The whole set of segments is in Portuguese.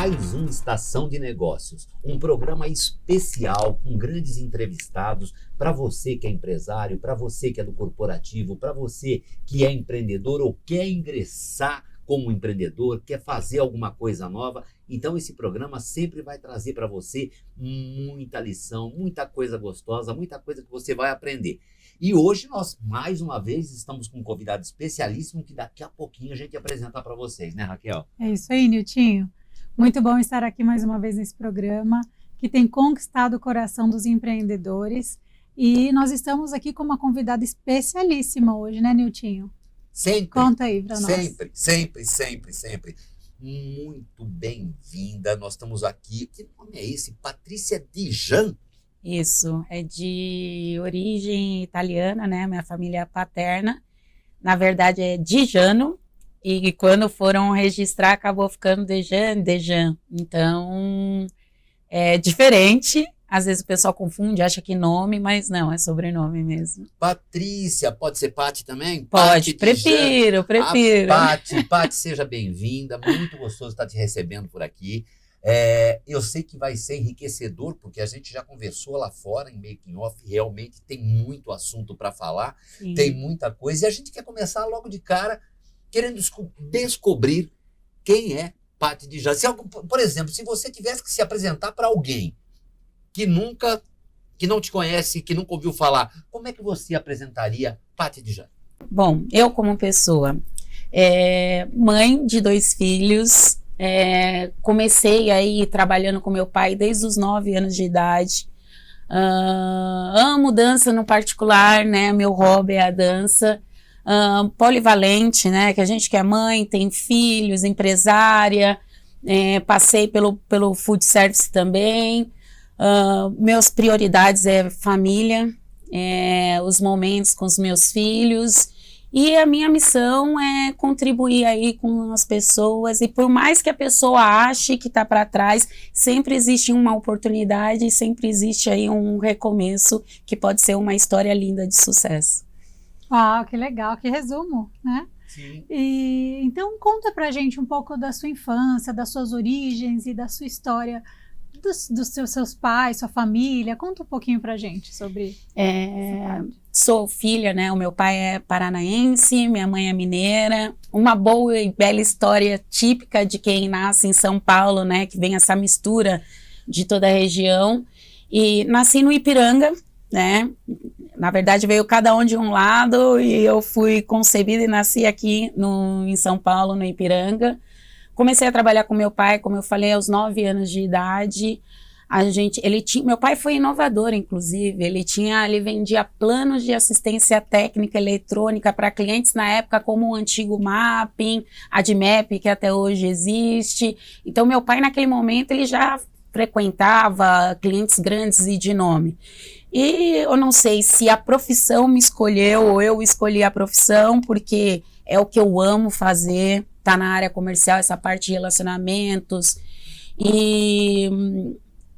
mais um Estação de Negócios, um programa especial com grandes entrevistados para você que é empresário, para você que é do corporativo, para você que é empreendedor ou quer ingressar como empreendedor, quer fazer alguma coisa nova. Então esse programa sempre vai trazer para você muita lição, muita coisa gostosa, muita coisa que você vai aprender. E hoje nós, mais uma vez, estamos com um convidado especialíssimo que daqui a pouquinho a gente vai apresentar para vocês, né, Raquel? É isso aí, Niltinho. Muito bom estar aqui mais uma vez nesse programa que tem conquistado o coração dos empreendedores. E nós estamos aqui com uma convidada especialíssima hoje, né, Niltinho? Sempre. Conta aí para nós. Sempre. Muito bem-vinda. Nós estamos aqui. Que nome é esse? Patrícia Dijan? Isso, é de origem italiana, né? Minha família paterna, na verdade é Dijano, e quando foram registrar acabou ficando Dejan. Então, é diferente, às vezes o pessoal confunde, acha que nome, mas não, é sobrenome mesmo. Patrícia, pode ser Pati também? Pode, Pati Dijan. prefiro. Pati, seja bem-vinda, muito gostoso estar te recebendo por aqui. Eu sei que vai ser enriquecedor, porque a gente já conversou lá fora em making off, realmente tem muito assunto para falar, Sim. Tem muita coisa, e a gente quer começar logo de cara querendo descobrir quem é Pati Dijan. Por exemplo, se você tivesse que se apresentar para alguém que não te conhece, que nunca ouviu falar, como é que você apresentaria Pati Dijan? Bom, eu como pessoa, mãe de 2 filhos, comecei aí trabalhando com meu pai desde os 9 anos de idade. Amo dança no particular, né? Meu hobby é a dança. Polivalente, né? Que a gente que é mãe, tem filhos, empresária. Passei pelo food service também. Meus prioridades é família, os momentos com os meus filhos. E a minha missão é contribuir aí com as pessoas, e por mais que a pessoa ache que está para trás, sempre existe uma oportunidade e sempre existe aí um recomeço que pode ser uma história linda de sucesso. Ah, que legal, que resumo, né? Sim. E então conta pra gente um pouco da sua infância, das suas origens e da sua história, dos seus pais, sua família. Conta um pouquinho pra gente sobre Sou filha, né? O meu pai é paranaense, minha mãe é mineira. Uma boa e bela história típica de quem nasce em São Paulo, né? Que vem essa mistura de toda a região. E nasci no Ipiranga, né? Na verdade veio cada um de um lado e eu fui concebida e nasci aqui em São Paulo, no Ipiranga. Comecei a trabalhar com meu pai, como eu falei, aos 9 anos de idade. Meu pai foi inovador, inclusive. Ele vendia planos de assistência técnica eletrônica para clientes na época, como o antigo Mapping, Admap, que até hoje existe. Então, meu pai, naquele momento, ele já frequentava clientes grandes e de nome. E eu não sei se a profissão me escolheu ou eu escolhi a profissão, porque é o que eu amo fazer, tá na área comercial, essa parte de relacionamentos. E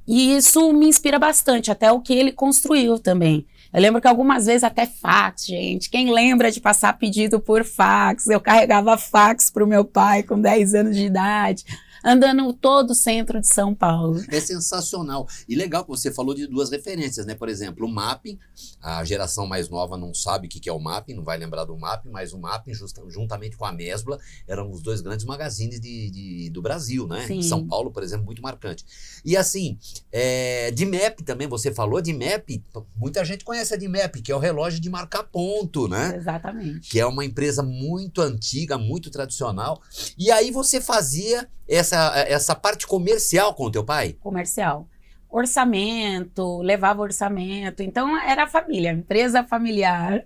isso me inspira bastante, até o que ele construiu também. Eu lembro que algumas vezes até fax, gente. Quem lembra de passar pedido por fax? Eu carregava fax para o meu pai com 10 anos de idade, andando todo o centro de São Paulo. É sensacional. E legal que você falou de 2 referências, né? Por exemplo, o Mapping, a geração mais nova não sabe o que é o Mapping, não vai lembrar do Mapping, mas o Mapping, juntamente com a Mesbla, eram os 2 grandes magazines do Brasil, né? Sim. Em São Paulo, por exemplo, muito marcante. E assim, Admap também, você falou, Admap, muita gente conhece a Admap, que é o relógio de marcar ponto, né? Exatamente. Que é uma empresa muito antiga, muito tradicional. E aí você fazia essa parte comercial com o teu pai? Comercial. Orçamento, levava orçamento. Então, era a família, empresa familiar.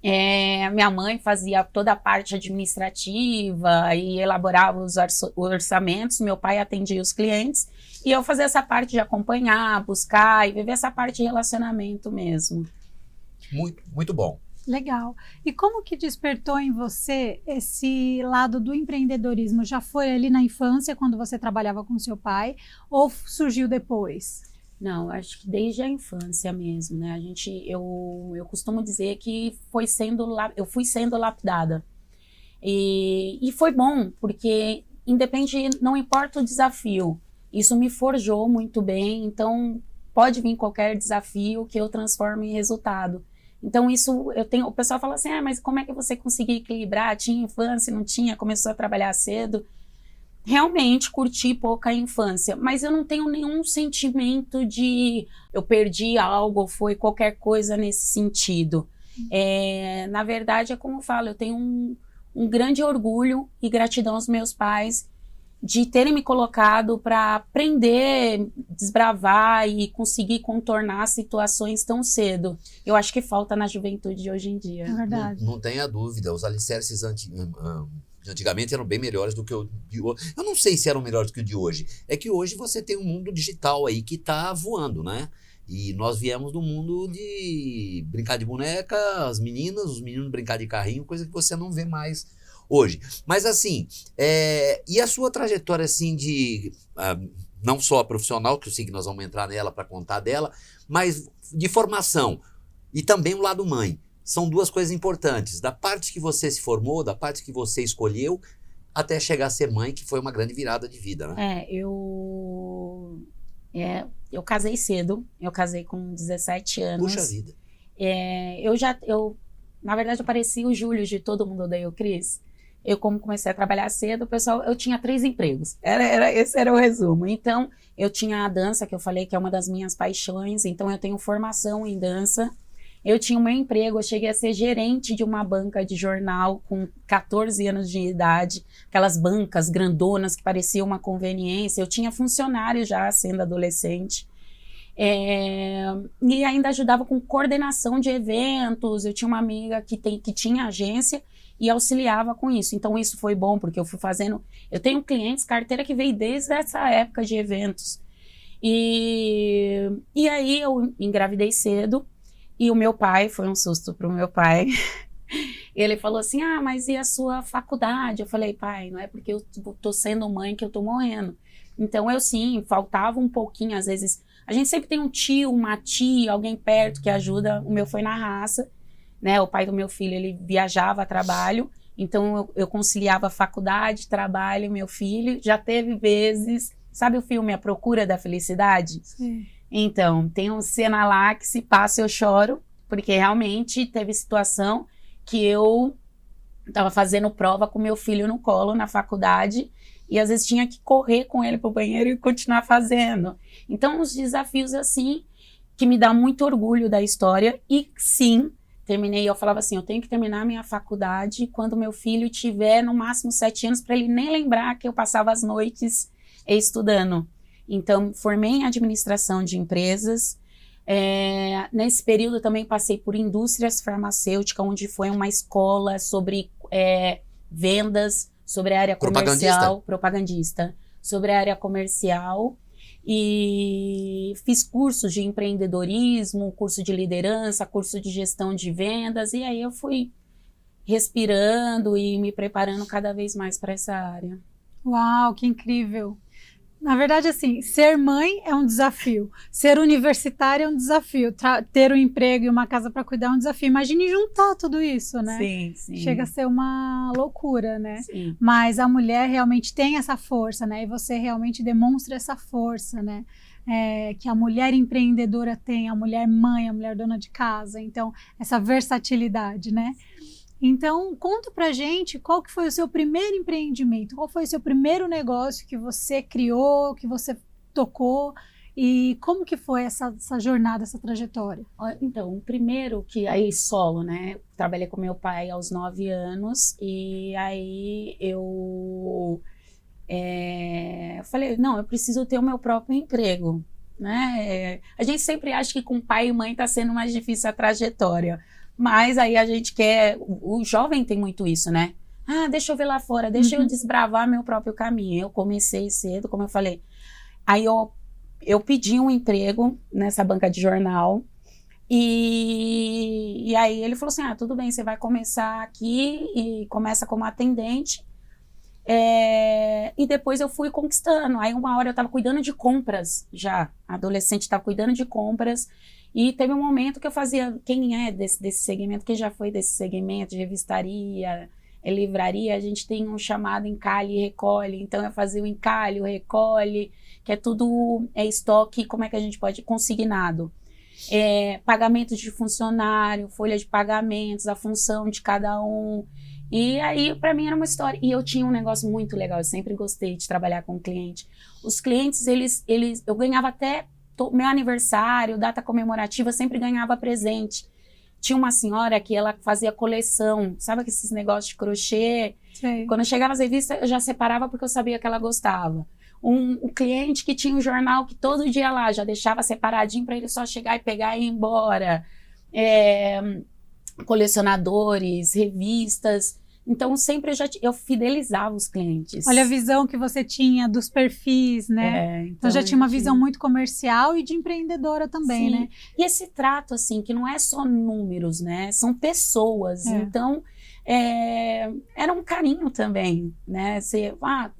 Minha mãe fazia toda a parte administrativa e elaborava os orçamentos. Meu pai atendia os clientes e eu fazia essa parte de acompanhar, buscar e viver essa parte de relacionamento mesmo. Muito, muito bom. Legal. E como que despertou em você esse lado do empreendedorismo? Já foi ali na infância, quando você trabalhava com seu pai, ou surgiu depois? Não, acho que desde a infância mesmo, né? Eu costumo dizer que eu fui sendo lapidada. E foi bom, porque não importa o desafio, isso me forjou muito bem, então pode vir qualquer desafio que eu transformo em resultado. Então isso, o pessoal fala assim, mas como é que você conseguiu equilibrar? Tinha infância, não tinha? Começou a trabalhar cedo? Realmente curti pouca infância, mas eu não tenho nenhum sentimento de eu perdi algo, foi qualquer coisa nesse sentido. Na verdade, é como eu falo, eu tenho um grande orgulho e gratidão aos meus pais de terem me colocado para aprender, desbravar e conseguir contornar situações tão cedo. Eu acho que falta na juventude de hoje em dia. É verdade. Não tenha dúvida, os alicerces antigamente eram bem melhores do que o de hoje. Eu não sei se eram melhores do que o de hoje. É que hoje você tem um mundo digital aí que está voando, né? E nós viemos do mundo de brincar de boneca, as meninas, os meninos brincar de carrinho, coisa que você não vê mais hoje. Mas assim, e a sua trajetória assim de, não só profissional, que eu sei que nós vamos entrar nela para contar dela, mas de formação e também o lado mãe. São duas coisas importantes, da parte que você se formou, da parte que você escolheu, até chegar a ser mãe, que foi uma grande virada de vida, né? Eu casei cedo, eu casei com 17 anos. Puxa vida. Na verdade, eu parecia o Júlio de Todo Mundo Odeia o Cris. Eu, como comecei a trabalhar cedo, eu tinha 3 empregos. Esse era o resumo. Então, eu tinha a dança, que eu falei que é uma das minhas paixões, então eu tenho formação em dança. Eu tinha o meu emprego, eu cheguei a ser gerente de uma banca de jornal com 14 anos de idade, aquelas bancas grandonas que pareciam uma conveniência. Eu tinha funcionário já sendo adolescente. E ainda ajudava com coordenação de eventos. Eu tinha uma amiga que tinha agência e auxiliava com isso. Então isso foi bom, porque eu fui fazendo... Eu tenho clientes, carteira que veio desde essa época de eventos. E aí eu engravidei cedo. E o meu pai, foi um susto para o meu pai, ele falou assim, mas e a sua faculdade? Eu falei, pai, não é porque eu tô sendo mãe que eu tô morrendo. Então eu sim, faltava um pouquinho, às vezes, a gente sempre tem um tio, uma tia, alguém perto que ajuda. O meu foi na raça, né? O pai do meu filho, ele viajava a trabalho, então eu conciliava faculdade, trabalho, meu filho. Já teve vezes, sabe o filme A Procura da Felicidade? Sim. Então, tem uma cena lá que se passa eu choro, porque realmente teve situação que eu estava fazendo prova com meu filho no colo na faculdade e às vezes tinha que correr com ele para o banheiro e continuar fazendo. Então, os desafios assim, que me dá muito orgulho da história. E sim, eu falava assim, eu tenho que terminar minha faculdade quando meu filho tiver no máximo 7 anos, para ele nem lembrar que eu passava as noites estudando. Então, formei em administração de empresas. Nesse período também passei por indústrias farmacêuticas, onde foi uma escola sobre vendas, sobre a área comercial, propagandista, sobre a área comercial. E fiz cursos de empreendedorismo, curso de liderança, curso de gestão de vendas. E aí eu fui respirando e me preparando cada vez mais para essa área. Uau, que incrível! Na verdade, assim, ser mãe é um desafio, ser universitária é um desafio, ter um emprego e uma casa para cuidar é um desafio. Imagine juntar tudo isso, né? Sim, sim. Chega a ser uma loucura, né? Sim. Mas a mulher realmente tem essa força, né? E você realmente demonstra essa força, né? Que a mulher empreendedora tem, a mulher mãe, a mulher dona de casa. Então, essa versatilidade, né? Então, conta pra gente qual que foi o seu primeiro empreendimento, qual foi o seu primeiro negócio que você criou, que você tocou e como que foi essa jornada, essa trajetória? Então, o primeiro que aí solo, né? Trabalhei com meu pai aos 9 anos e aí eu falei, não, eu preciso ter o meu próprio emprego, né? A gente sempre acha que com pai e mãe tá sendo mais difícil a trajetória. Mas aí a gente quer, o jovem tem muito isso, né? Deixa eu ver lá fora, deixa eu desbravar meu próprio caminho. Eu comecei cedo, como eu falei. Aí eu pedi um emprego nessa banca de jornal. E aí ele falou assim, tudo bem, você vai começar aqui e começa como atendente. E depois eu fui conquistando. Aí uma hora eu estava cuidando de compras já. Adolescente, estava cuidando de compras. E teve um momento que eu fazia, quem é desse segmento, quem já foi desse segmento de revistaria, livraria, a gente tem um chamado encalhe e recolhe. Então, eu fazia o encalhe, o recolhe, que é tudo estoque, como é que a gente pode, consignado. Pagamento de funcionário, folha de pagamentos, a função de cada um. E aí, para mim, era uma história. E eu tinha um negócio muito legal, eu sempre gostei de trabalhar com cliente. Os clientes, eu ganhava até meu aniversário, data comemorativa, eu sempre ganhava presente. Tinha uma senhora que ela fazia coleção, sabe esses negócios de crochê? Sei. Quando eu chegava as revistas, eu já separava porque eu sabia que ela gostava. Um cliente que tinha um jornal que todo dia lá, já deixava separadinho para ele só chegar e pegar e ir embora. Colecionadores, revistas. Então, sempre eu fidelizava os clientes. Olha a visão que você tinha dos perfis, né? Então já tinha uma visão muito comercial e de empreendedora também, sim, né? E esse trato, assim, que não é só números, né? São pessoas. Então, era um carinho também, né?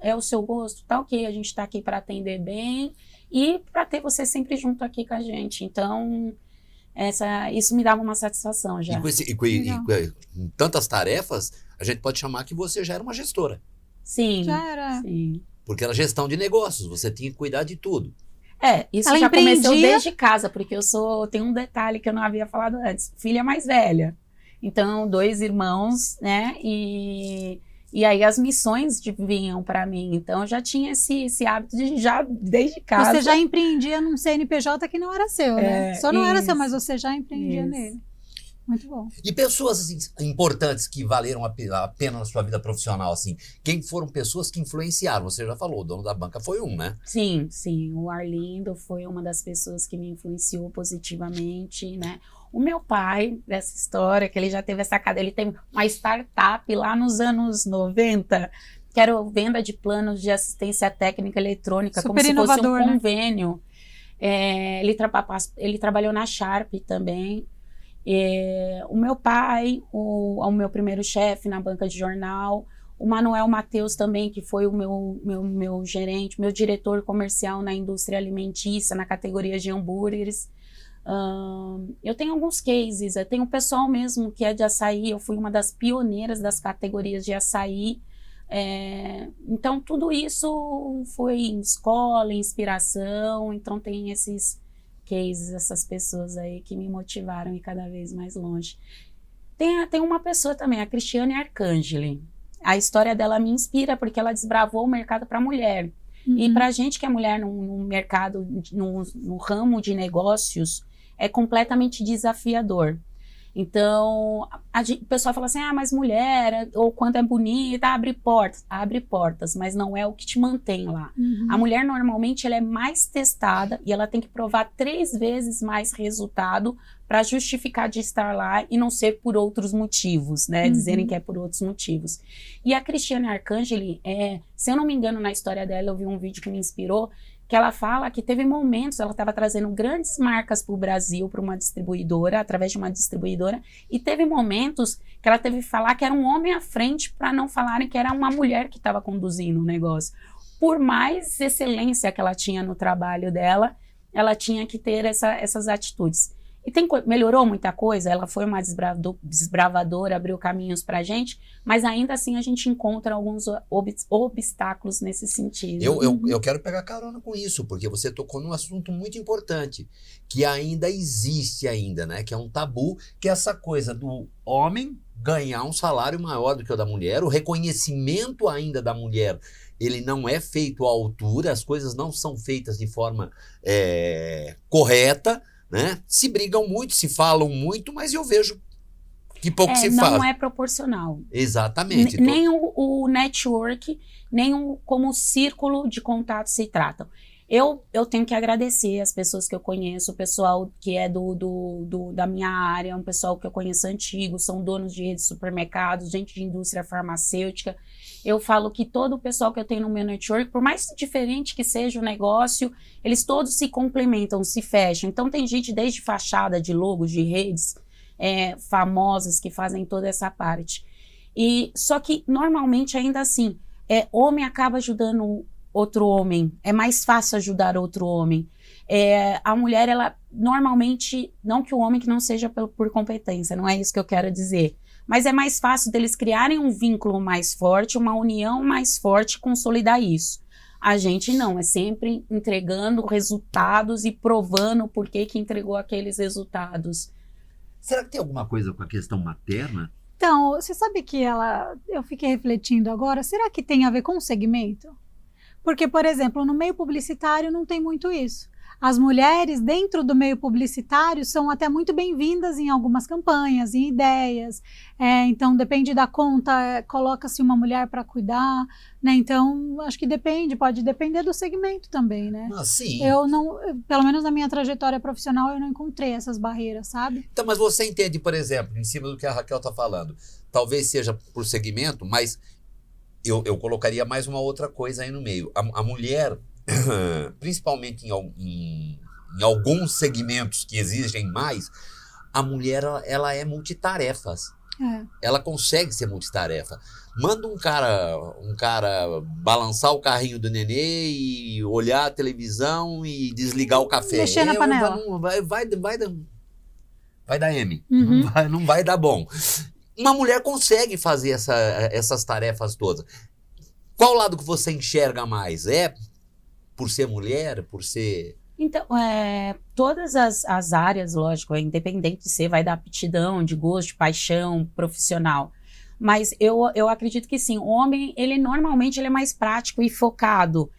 É o seu gosto, tá ok, a gente está aqui para atender bem e para ter você sempre junto aqui com a gente. Então, isso me dava uma satisfação já. E com tantas tarefas, a gente pode chamar que você já era uma gestora. Sim. Já era. Sim. Porque era gestão de negócios, você tinha que cuidar de tudo. Isso ela já começou empreendia... desde casa, porque tem um detalhe que eu não havia falado antes. Filha mais velha. Então, 2 irmãos, né? E aí as missões vinham para mim. Então, eu já tinha esse hábito já desde casa. Você já empreendia num CNPJ que não era seu, né? Só não era seu, mas você já empreendia nele. Muito bom. E pessoas assim, importantes que valeram a pena na sua vida profissional, assim, quem foram pessoas que influenciaram? Você já falou, o dono da banca foi um, né? Sim. O Arlindo foi uma das pessoas que me influenciou positivamente, né? O meu pai, dessa história, que ele já teve ele teve uma startup lá nos anos 90, que era venda de planos de assistência técnica eletrônica, super como se fosse um convênio. Né? Ele trabalhou na Sharp também. O meu pai, o meu primeiro chefe na banca de jornal, o Manuel Mateus também, que foi o meu gerente, meu diretor comercial na indústria alimentícia, na categoria de hambúrgueres. Eu tenho alguns cases, eu tenho o pessoal mesmo que é de açaí, eu fui uma das pioneiras das categorias de açaí. Então tudo isso foi em escola, inspiração, então tem esses cases, essas pessoas aí que me motivaram a ir cada vez mais longe. Tem uma pessoa também, a Cristiane Arcangeli. A história dela me inspira porque ela desbravou o mercado para mulher. E para a gente que é mulher no mercado, no ramo de negócios, é completamente desafiador. Então, o pessoal fala assim, mas mulher, ou quando é bonita, abre portas, mas não é o que te mantém lá. A mulher, normalmente, ela é mais testada e ela tem que provar 3 vezes mais resultado para justificar de estar lá e não ser por outros motivos, né? Dizerem que é por outros motivos. E a Cristiane Arcangeli, se eu não me engano, na história dela, eu vi um vídeo que me inspirou, que ela fala que teve momentos, ela estava trazendo grandes marcas para o Brasil, para uma distribuidora, através de uma distribuidora, e teve momentos que ela teve que falar que era um homem à frente para não falarem que era uma mulher que estava conduzindo o negócio. Por mais excelência que ela tinha no trabalho dela, ela tinha que ter essas atitudes. E melhorou muita coisa, ela foi uma desbravadora, abriu caminhos pra gente, mas ainda assim a gente encontra alguns obstáculos nesse sentido. Eu quero pegar carona com isso, porque você tocou num assunto muito importante, que ainda existe né? Que é um tabu, que é essa coisa do homem ganhar um salário maior do que o da mulher, o reconhecimento ainda da mulher, ele não é feito à altura, as coisas não são feitas de forma correta, né? Se brigam muito, se falam muito, mas eu vejo que pouco se faz. Não é proporcional. Exatamente. Nem o network, nem como o círculo de contatos se tratam. Eu tenho que agradecer as pessoas que eu conheço, o pessoal que é da minha área, um pessoal que eu conheço antigo, são donos de redes de supermercados, gente de indústria farmacêutica. Eu falo que todo o pessoal que eu tenho no meu network, por mais diferente que seja o negócio, eles todos se complementam, se fecham. Então tem gente desde fachada de logos, de redes famosas que fazem toda essa parte. Só que normalmente ainda assim, homem acaba ajudando outro homem, é mais fácil ajudar outro homem. A mulher, ela normalmente, não que o homem que não seja por competência, não é isso que eu quero dizer, mas é mais fácil deles criarem um vínculo mais forte, uma união mais forte, consolidar isso. A gente não, é sempre entregando resultados e provando por que entregou aqueles resultados. Será que tem alguma coisa com a questão materna? Então, você sabe que eu fiquei refletindo agora, será que tem a ver com o segmento? Porque, por exemplo, no meio publicitário não tem muito isso. As mulheres dentro do meio publicitário são até muito bem-vindas em algumas campanhas, em ideias. Então, depende da conta, coloca-se uma mulher para cuidar, né? Então, acho que pode depender do segmento também, né? Ah, sim. Eu não, pelo menos na minha trajetória profissional, eu não encontrei essas barreiras, sabe? Então, mas você entende, por exemplo, em cima do que a Raquel está falando, talvez seja por segmento, mas eu colocaria mais uma outra coisa aí no meio. A mulher, principalmente em alguns segmentos que exigem mais, a mulher ela é multitarefas. Ela consegue ser multitarefa. Manda um cara balançar o carrinho do nenê e olhar a televisão e desligar o café. Mexer na panela. Vai dar M. Uhum. Não vai dar bom. Uma mulher consegue fazer essas tarefas todas. Qual lado que você enxerga mais? É por ser mulher, por ser... Então, todas as áreas, lógico, independente de ser, vai dar aptidão, de gosto, de paixão, profissional. Mas eu acredito que sim, o homem, normalmente ele é mais prático e focado.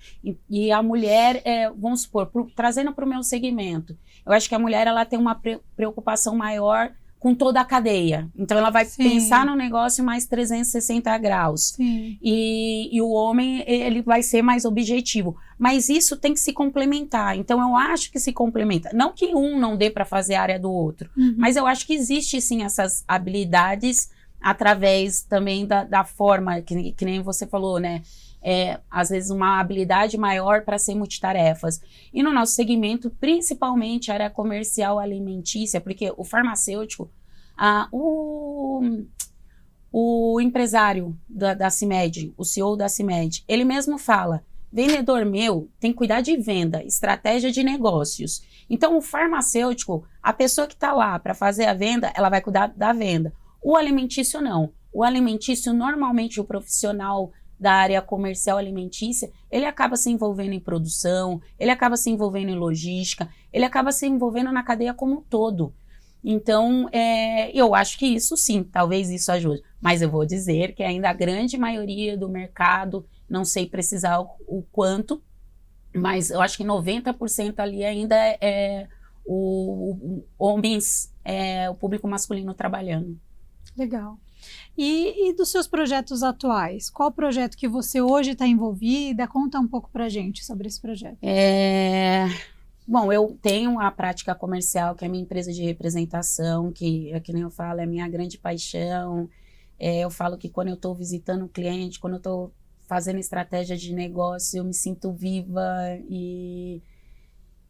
E a mulher, vamos supor, trazendo para o meu segmento, eu acho que a mulher ela tem uma preocupação maior com toda a cadeia. Então, ela vai pensar no negócio mais 360 graus. Sim. E o homem, ele vai ser mais objetivo. Mas isso tem que se complementar. Então, eu acho que se complementa. Não que um não dê para fazer a área do outro. Uhum. Mas eu acho que existe, sim, essas habilidades através também da forma, que nem você falou, né? Às vezes uma habilidade maior para ser multitarefas. E no nosso segmento, principalmente a área comercial alimentícia, porque o farmacêutico, o empresário da CIMED, o CEO da CIMED, ele mesmo fala, vendedor meu tem que cuidar de venda, estratégia de negócios. Então o farmacêutico, a pessoa que está lá para fazer a venda, ela vai cuidar da venda. O alimentício não. O alimentício, normalmente o profissional da área comercial alimentícia, ele acaba se envolvendo em produção, ele acaba se envolvendo em logística, ele acaba se envolvendo na cadeia como um todo. Então, eu acho que isso sim, talvez isso ajude. Mas eu vou dizer que ainda a grande maioria do mercado, não sei precisar o quanto, mas eu acho que 90% ali ainda homens, o público masculino trabalhando. Legal. E dos seus projetos atuais? Qual o projeto que você hoje está envolvida? Conta um pouco pra gente sobre esse projeto. Bom, eu tenho a Prática Comercial, que é a minha empresa de representação, que nem eu falo, é a minha grande paixão. Eu falo que quando eu estou visitando o cliente, quando eu estou fazendo estratégia de negócio, eu me sinto viva.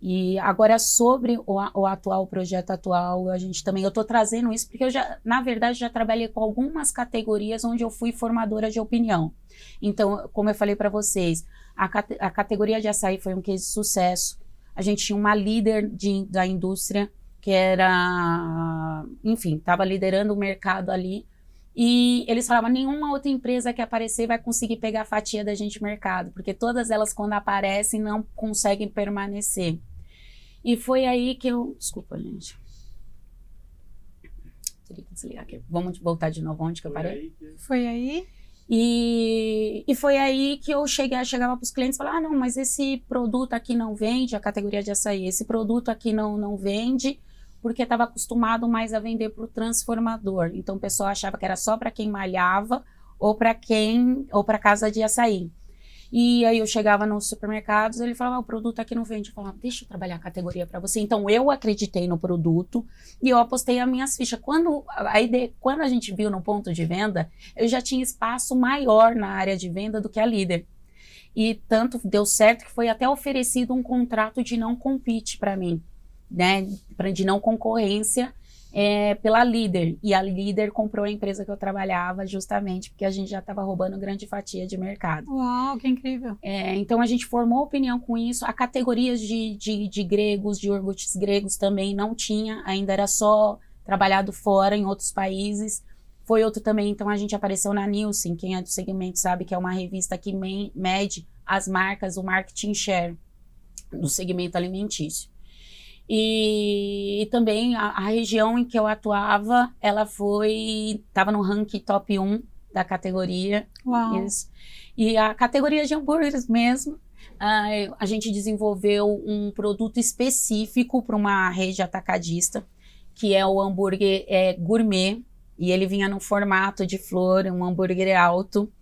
E agora, sobre o atual, o projeto atual, eu estou trazendo isso, porque na verdade, já trabalhei com algumas categorias onde eu fui formadora de opinião. Então, como eu falei para vocês, a categoria de açaí foi um case de sucesso. A gente tinha uma líder da indústria, que era, enfim, estava liderando o mercado ali, e eles falavam, nenhuma outra empresa que aparecer vai conseguir pegar a fatia da gente no mercado, porque todas elas, quando aparecem, não conseguem permanecer. E foi aí que desculpa, gente. Teria que desligar aqui. Vamos voltar de novo onde que eu parei? Foi aí? E foi aí que eu chegava para os clientes e falava, não, mas esse produto aqui não vende, a categoria de açaí, esse produto aqui não vende, porque estava acostumado mais a vender para o transformador. Então o pessoal achava que era só para quem malhava ou para casa de açaí. E aí eu chegava nos supermercados, ele falava, o produto aqui não vende. Eu falava, deixa eu trabalhar a categoria para você. Então eu acreditei no produto e eu apostei as minhas fichas. Quando a gente viu no ponto de venda, eu já tinha espaço maior na área de venda do que a líder. E tanto deu certo que foi até oferecido um contrato de não compete para mim, né? De não concorrência. Pela líder, e a líder comprou a empresa que eu trabalhava justamente porque a gente já estava roubando grande fatia de mercado. Uau, que incrível! Então a gente formou opinião com isso. A categoria de gregos, de iogurtes gregos também não tinha, ainda era só trabalhado fora em outros países. Foi outro também, então a gente apareceu na Nielsen, quem é do segmento sabe que é uma revista que mede as marcas, o marketing share do segmento alimentício. E também a região em que eu atuava, ela estava no ranking top 1 da categoria. Uau. Isso. E a categoria de hambúrgueres mesmo, a gente desenvolveu um produto específico para uma rede atacadista, que é o hambúrguer gourmet, e ele vinha no formato de flor, um hambúrguer alto,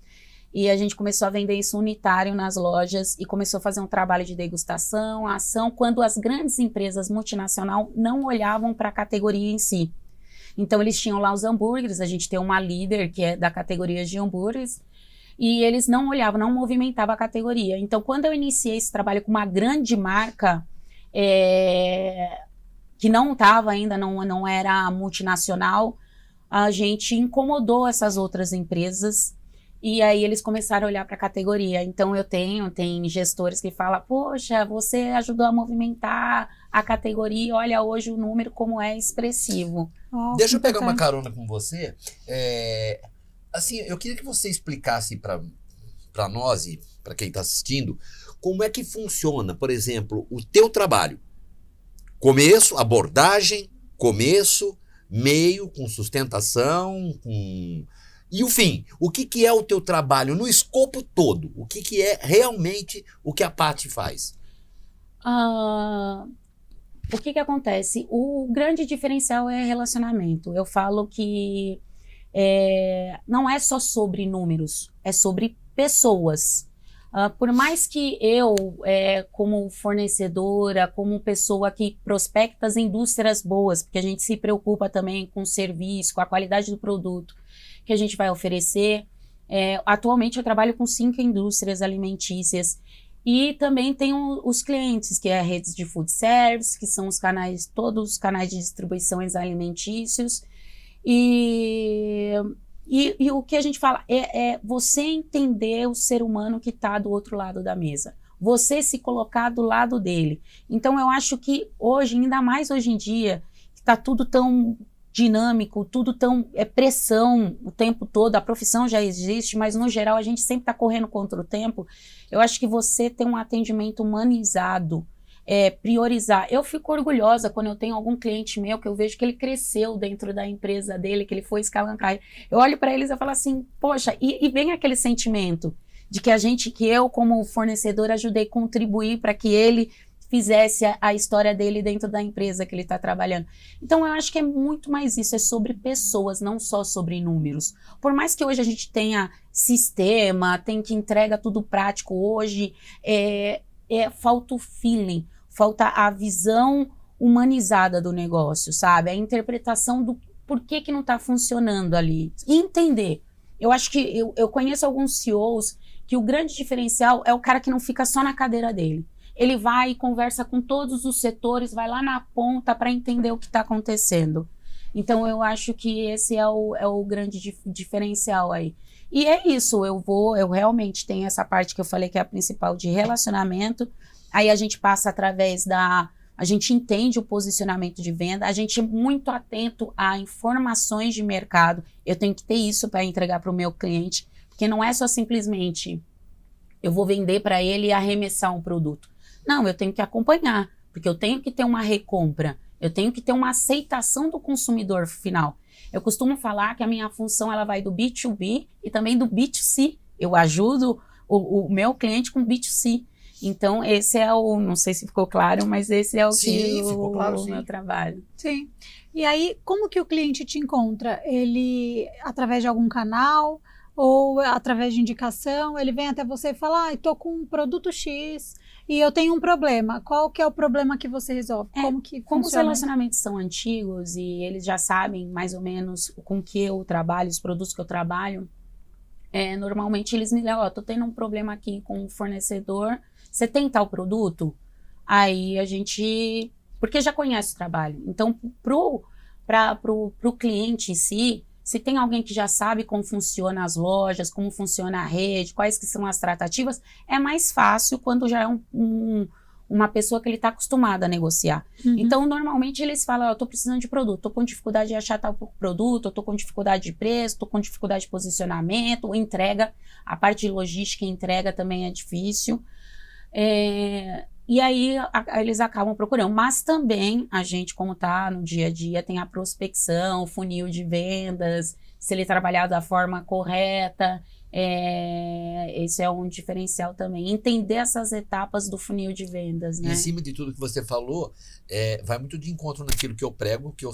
e a gente começou a vender isso unitário nas lojas e começou a fazer um trabalho de degustação, ação, quando as grandes empresas multinacionais não olhavam para a categoria em si. Então eles tinham lá os hambúrgueres, a gente tem uma líder que é da categoria de hambúrgueres, e eles não olhavam, não movimentavam a categoria. Então quando eu iniciei esse trabalho com uma grande marca, que não estava ainda, não era multinacional, a gente incomodou essas outras empresas e aí eles começaram a olhar para a categoria. Então tem gestores que falam, poxa, você ajudou a movimentar a categoria, olha hoje o número como é expressivo. Deixa eu pegar uma carona com você. Assim, eu queria que você explicasse para nós e para quem está assistindo, como é que funciona, por exemplo, o teu trabalho. Começo, abordagem, começo, meio, com sustentação, e o fim. O que é o teu trabalho no escopo todo? O que é realmente o que a Paty faz? O que acontece? O grande diferencial é relacionamento. Eu falo que não é só sobre números, é sobre pessoas. Por mais que eu, como fornecedora, como pessoa que prospecta as indústrias boas, porque a gente se preocupa também com o serviço, com a qualidade do produto que a gente vai oferecer, atualmente eu trabalho com 5 indústrias alimentícias e também tenho os clientes, que é redes de food service, que são todos os canais de distribuição alimentícios, e o que a gente fala é você entender o ser humano que está do outro lado da mesa. Você se colocar do lado dele. Então, eu acho que hoje, ainda mais hoje em dia, que está tudo tão dinâmico, tudo tão pressão o tempo todo, a profissão já existe, mas no geral a gente sempre está correndo contra o tempo. Eu acho que você tem um atendimento humanizado, priorizar. Eu fico orgulhosa quando eu tenho algum cliente meu que eu vejo que ele cresceu dentro da empresa dele, que ele foi escaloncar. Eu olho para eles e falo assim, poxa, e vem aquele sentimento de que eu como fornecedor ajudei a contribuir para que ele fizesse a história dele dentro da empresa que ele está trabalhando. Então eu acho que é muito mais isso, é sobre pessoas, não só sobre números. Por mais que hoje a gente tenha sistema, tem que entrega tudo prático hoje, falta o feeling, falta a visão humanizada do negócio, sabe? A interpretação do porquê que não está funcionando ali. E entender. Eu acho que eu conheço alguns CEOs que o grande diferencial é o cara que não fica só na cadeira dele. Ele vai e conversa com todos os setores, vai lá na ponta para entender o que está acontecendo. Então, eu acho que esse é o grande diferencial aí. E é isso, eu realmente tenho essa parte que eu falei que é a principal de relacionamento, aí a gente passa através a gente entende o posicionamento de venda, a gente é muito atento a informações de mercado, eu tenho que ter isso para entregar para o meu cliente, porque não é só simplesmente eu vou vender para ele e arremessar um produto. Não, eu tenho que acompanhar, porque eu tenho que ter uma recompra, eu tenho que ter uma aceitação do consumidor final. Eu costumo falar que a minha função ela vai do B2B e também do B2C. Eu ajudo o meu cliente com B2C. Então, esse é não sei se ficou claro, mas esse é ficou claro, meu trabalho. Sim. E aí, como que o cliente te encontra? Ele, através de algum canal ou através de indicação, ele vem até você e fala, estou com um produto X e eu tenho um problema. Qual que é o problema que você resolve? Como que Como os funciona? relacionamentos são antigos e eles já sabem mais ou menos com que eu trabalho, os produtos que eu trabalho, normalmente eles me levam, tô tendo um problema aqui com o fornecedor, você tem tal produto? Aí a gente, porque já conhece o trabalho, então pro cliente em si, se tem alguém que já sabe como funciona as lojas, como funciona a rede, quais que são as tratativas, é mais fácil quando já é um uma pessoa que ele está acostumado a negociar. Então, normalmente eles falam, eu estou precisando de produto, estou com dificuldade de achar tal produto, eu estou com dificuldade de preço, estou com dificuldade de posicionamento, entrega, a parte de logística e entrega também é difícil. E aí eles acabam procurando, mas também a gente, como está no dia a dia, tem a prospecção, funil de vendas, se ele trabalhar da forma correta, esse é um diferencial também, entender essas etapas do funil de vendas, né? Em cima de tudo que você falou, vai muito de encontro naquilo que eu prego, que eu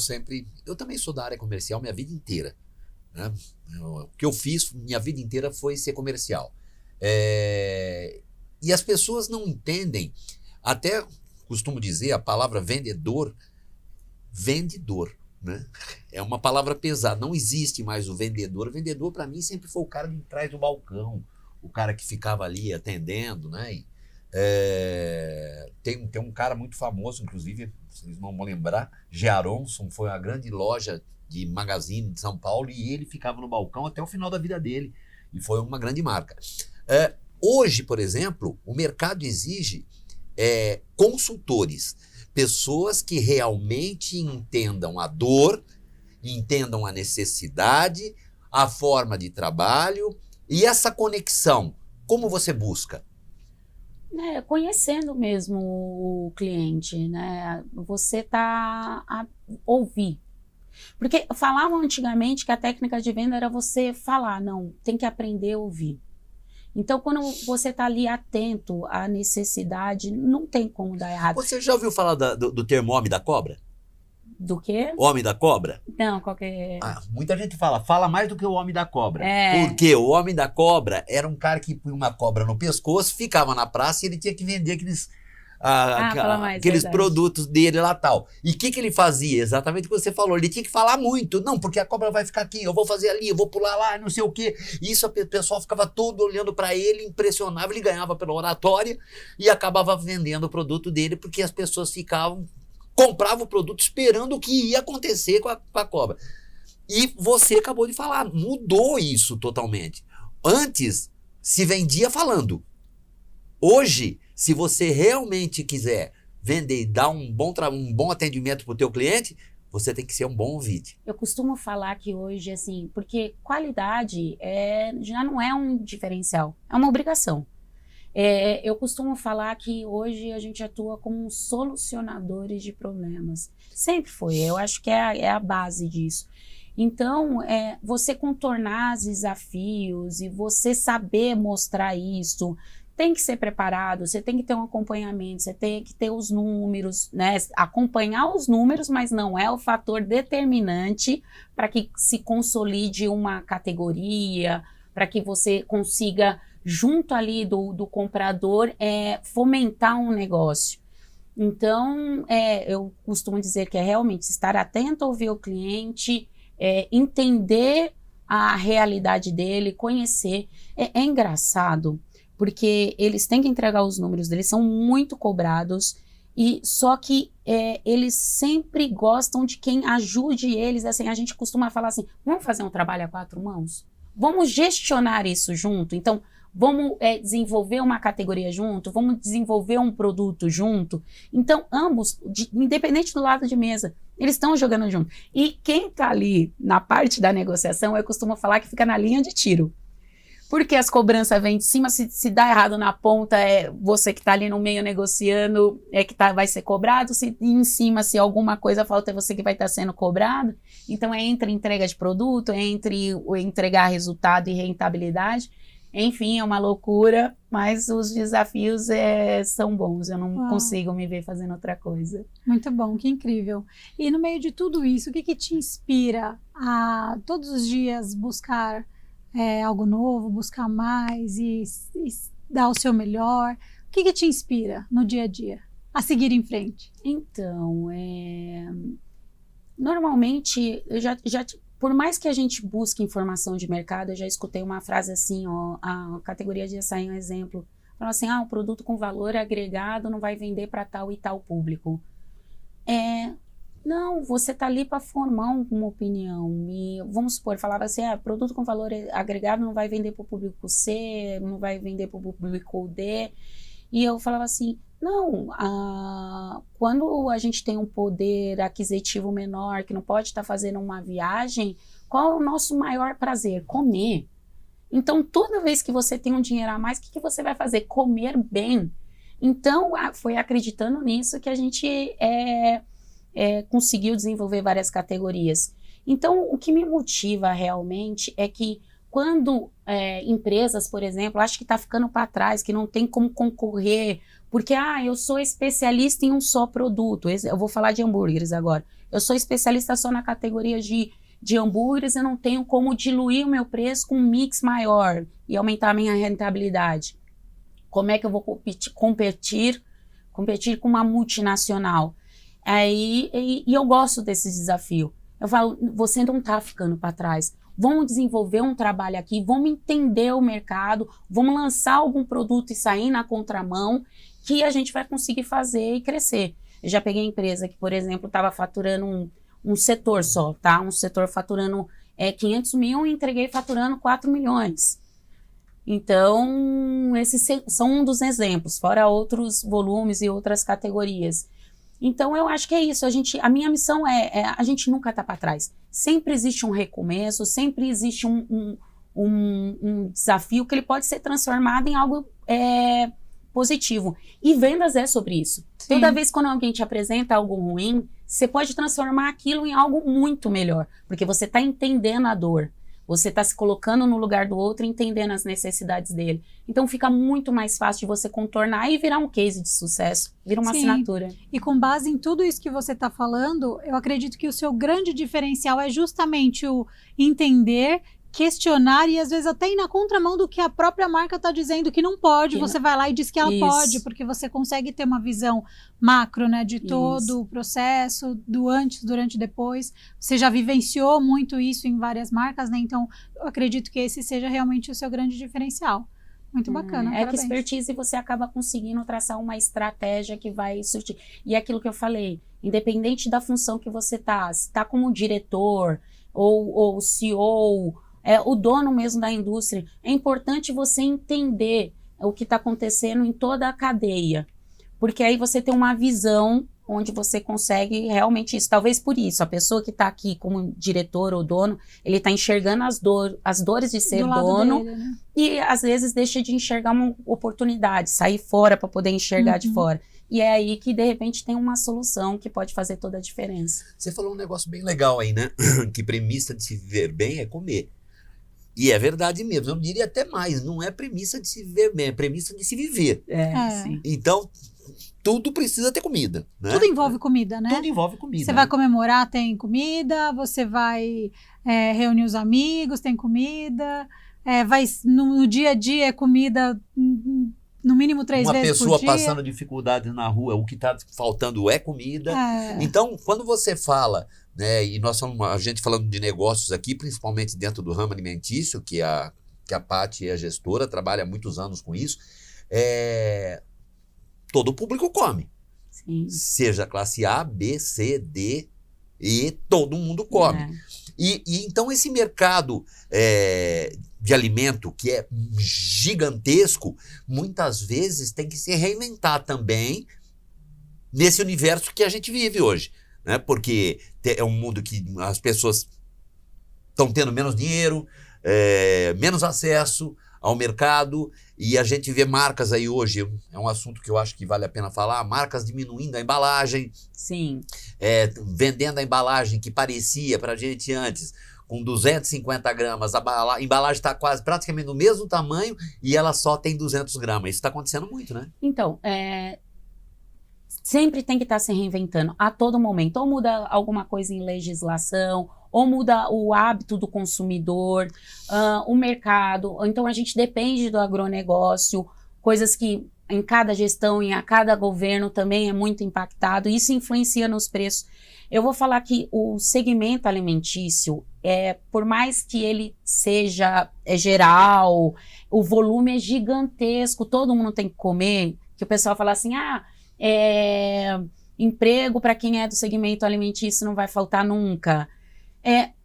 também sou da área comercial minha vida inteira, né? O que eu fiz minha vida inteira foi ser comercial. E as pessoas não entendem, até costumo dizer a palavra vendedor, né? É uma palavra pesada, não existe mais o vendedor. O vendedor, para mim, sempre foi o cara de trás do balcão, o cara que ficava ali atendendo, né? Tem um cara muito famoso, inclusive, vocês não vão lembrar, Gearonson, foi uma grande loja de magazine de São Paulo, e ele ficava no balcão até o final da vida dele, e foi uma grande marca. Hoje, por exemplo, o mercado exige consultores, pessoas que realmente entendam a dor, entendam a necessidade, a forma de trabalho e essa conexão. Como você busca? Conhecendo mesmo o cliente, né? Você tá a ouvir. Porque falavam antigamente que a técnica de venda era você falar, não, tem que aprender a ouvir. Então, quando você está ali atento à necessidade, não tem como dar errado. Você já ouviu falar do termo homem da cobra? Do quê? Homem da cobra? Não, qualquer... Muita gente fala mais do que o homem da cobra. É. Porque o homem da cobra era um cara que punha uma cobra no pescoço, ficava na praça e ele tinha que vender aqueles produtos dele lá tal. E o que ele fazia? Exatamente o que você falou. Ele tinha que falar muito. Não, porque a cobra vai ficar aqui, eu vou fazer ali, eu vou pular lá, não sei o quê. E isso o pessoal ficava todo olhando para ele, impressionava, ele ganhava pela oratória e acabava vendendo o produto dele, porque as pessoas compravam o produto esperando o que ia acontecer com a cobra. E você acabou de falar, mudou isso totalmente. Antes, se vendia falando. Hoje, se você realmente quiser vender e dar um bom atendimento para o teu cliente, você tem que ser um bom ouvinte. Eu costumo falar que hoje, assim, porque qualidade já não é um diferencial, é uma obrigação. Eu costumo falar que hoje a gente atua como solucionadores de problemas. Sempre foi, eu acho que é a base disso. Então, você contornar os desafios e você saber mostrar isso, tem que ser preparado, você tem que ter um acompanhamento, você tem que ter os números, né? Acompanhar os números, mas não é o fator determinante para que se consolide uma categoria, para que você consiga, junto ali do comprador, fomentar um negócio. Então, eu costumo dizer que é realmente estar atento a ouvir o cliente, entender a realidade dele, conhecer. É engraçado, porque eles têm que entregar os números deles, são muito cobrados, e só que eles sempre gostam de quem ajude eles. Assim, a gente costuma falar assim, vamos fazer um trabalho a 4 mãos? Vamos gestionar isso junto? Então, vamos desenvolver uma categoria junto? Vamos desenvolver um produto junto? Então, ambos, independente do lado de mesa, eles estão jogando junto. E quem está ali na parte da negociação, eu costumo falar que fica na linha de tiro. Porque as cobranças vêm de cima, se dá errado na ponta, você que está ali no meio negociando, que vai ser cobrado, se em cima, se alguma coisa falta, é você que vai estar sendo cobrado. Então, entre entrega de produto, entre entregar resultado e rentabilidade, enfim, é uma loucura, mas os desafios são bons, eu não consigo me ver fazendo outra coisa. Muito bom, que incrível. E no meio de tudo isso, o que te inspira a todos os dias buscar algo novo, buscar mais e dar o seu melhor? O que te inspira no dia a dia a seguir em frente? Então, normalmente, por mais que a gente busque informação de mercado, eu já escutei uma frase assim, a categoria de açaí é um exemplo, fala assim, o produto com valor agregado não vai vender para tal e tal público. Não, você está ali para formar uma opinião. E vamos supor, falava assim, produto com valor agregado não vai vender para o público C, não vai vender para o público D. E eu falava assim, Não, quando a gente tem um poder aquisitivo menor, que não pode estar fazendo uma viagem, qual é o nosso maior prazer? Comer. Então, toda vez que você tem um dinheiro a mais, o que você vai fazer? Comer bem. Então, foi acreditando nisso que a gente conseguiu desenvolver várias categorias. Então, o que me motiva realmente é que quando empresas, por exemplo, acho que está ficando para trás, que não tem como concorrer, porque eu sou especialista em um só produto. Eu vou falar de hambúrgueres agora. Eu sou especialista só na categoria de hambúrgueres, eu não tenho como diluir o meu preço com um mix maior e aumentar a minha rentabilidade. Como é que eu vou competir com uma multinacional? E eu gosto desse desafio. Eu falo, você não está ficando para trás. Vamos desenvolver um trabalho aqui, vamos entender o mercado, vamos lançar algum produto e sair na contramão, que a gente vai conseguir fazer e crescer. Eu já peguei empresa que, por exemplo, estava faturando um setor só, tá? Um setor faturando 500 mil e entreguei faturando 4 milhões. Então, esses são um dos exemplos, fora outros volumes e outras categorias. Então, eu acho que é isso. A minha missão a gente nunca está para trás. Sempre existe um recomeço, sempre existe um desafio que ele pode ser transformado em algo positivo. E vendas é sobre isso. Sim. Toda vez quando alguém te apresenta algo ruim, você pode transformar aquilo em algo muito melhor, porque você está entendendo a dor. Você está se colocando no lugar do outro, entendendo as necessidades dele. Então fica muito mais fácil de você contornar e virar um case de sucesso, vira uma assinatura. E com base em tudo isso que você está falando, eu acredito que o seu grande diferencial é justamente o entender, questionar e às vezes até ir na contramão do que a própria marca está dizendo que não pode, você vai lá e diz que ela pode, porque você consegue ter uma visão macro, né, de todo o processo, do antes, durante e depois. Você já vivenciou muito isso em várias marcas, né? Então, eu acredito que esse seja realmente o seu grande diferencial. Muito bacana, que expertise você acaba conseguindo traçar uma estratégia que vai surtir. E é aquilo que eu falei, independente da função que você tá, se tá como diretor ou CEO, o dono mesmo da indústria, é importante você entender o que está acontecendo em toda a cadeia, porque aí você tem uma visão onde você consegue realmente isso. Talvez por isso, a pessoa que está aqui como diretor ou dono, ele está enxergando as dores de ser dono dele, né? E às vezes deixa de enxergar uma oportunidade, sair fora para poder enxergar de fora. E é aí que, de repente, tem uma solução que pode fazer toda a diferença. Você falou um negócio bem legal aí, né? Que premissa de se viver bem é comer. E é verdade mesmo, eu diria até mais, não é premissa de se viver bem, é premissa de se viver. Sim. Então, tudo precisa ter comida, né? Tudo envolve comida, né? Tudo envolve comida. Você vai comemorar, tem comida, você vai reunir os amigos, tem comida, no dia a dia é comida no mínimo 3 vezes por dia. Uma pessoa passando dificuldades na rua, o que está faltando é comida. Então, quando você fala, né, e nós somos a gente falando de negócios aqui, principalmente dentro do ramo alimentício, que a Paty é a gestora, trabalha há muitos anos com isso, todo o público come. Sim. Seja classe A, B, C, D, E, todo mundo come. E então esse mercado de alimento, que é gigantesco, muitas vezes tem que se reinventar também nesse universo que a gente vive hoje, né? Porque é um mundo que as pessoas estão tendo menos dinheiro, menos acesso ao mercado, e a gente vê marcas aí hoje, é um assunto que eu acho que vale a pena falar, marcas diminuindo a embalagem. Sim. Vendendo a embalagem que parecia pra gente antes, com 250 gramas, a embalagem está praticamente no mesmo tamanho e ela só tem 200 gramas. Isso está acontecendo muito, né? Então, sempre tem que estar se reinventando a todo momento. Ou muda alguma coisa em legislação, ou muda o hábito do consumidor, o mercado. Então, a gente depende do agronegócio, coisas que em cada gestão, em cada governo também é muito impactado. Isso influencia nos preços. Eu vou falar que o segmento alimentício, por mais que ele seja geral, o volume é gigantesco, todo mundo tem que comer, que o pessoal fala assim, emprego para quem é do segmento alimentício não vai faltar nunca.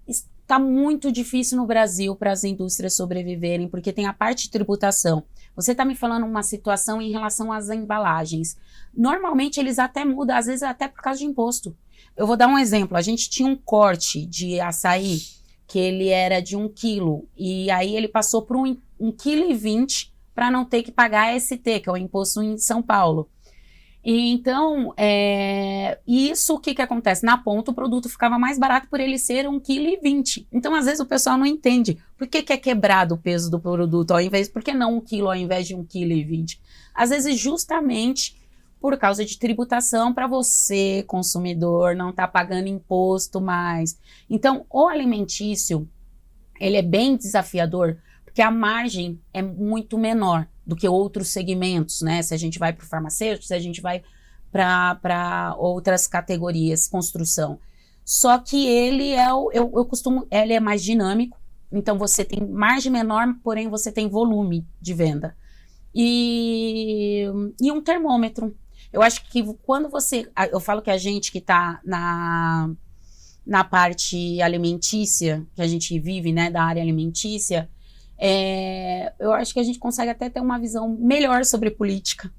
Está muito difícil no Brasil para as indústrias sobreviverem, porque tem a parte de tributação. Você está me falando uma situação em relação às embalagens. Normalmente eles até mudam, às vezes até por causa de imposto. Eu vou dar um exemplo. A gente tinha um corte de açaí que ele era de 1 quilo e aí ele passou por 1,20 kg para não ter que pagar ST, que é o imposto em São Paulo. E então, isso o que acontece? Na ponta o produto ficava mais barato por ele ser 1,20 kg. Então, às vezes o pessoal não entende. Por que é quebrado o peso do produto? Por que não 1 quilo ao invés de 1,20 kg? Às vezes justamente por causa de tributação para você, consumidor, não tá pagando imposto mais. Então, o alimentício, ele é bem desafiador, porque a margem é muito menor do que outros segmentos, né? Se a gente vai para o farmacêutico, se a gente vai para outras categorias, construção. Só que ele ele é mais dinâmico, então você tem margem menor, porém você tem volume de venda. E um termômetro. Eu acho que quando eu falo que a gente que está na parte alimentícia, que a gente vive, né, da área alimentícia, eu acho que a gente consegue até ter uma visão melhor sobre política.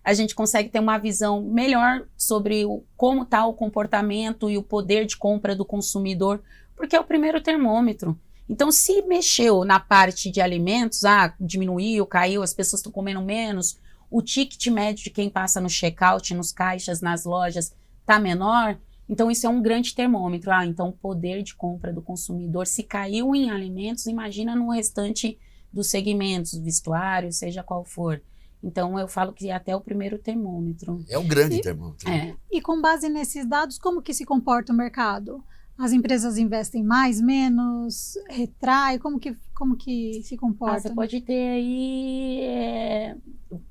A gente consegue ter uma visão melhor sobre como está o comportamento e o poder de compra do consumidor, porque é o primeiro termômetro. Então, se mexeu na parte de alimentos, diminuiu, caiu, as pessoas estão comendo menos, o ticket médio de quem passa no checkout, nos caixas, nas lojas, está menor, então isso é um grande termômetro. Então o poder de compra do consumidor, se caiu em alimentos, imagina no restante dos segmentos, vestuário, seja qual for. Então eu falo que é até o primeiro termômetro. É um grande termômetro. E com base nesses dados, como que se comporta o mercado? As empresas investem mais, menos, retrai? Como que se comporta? Você pode ter aí...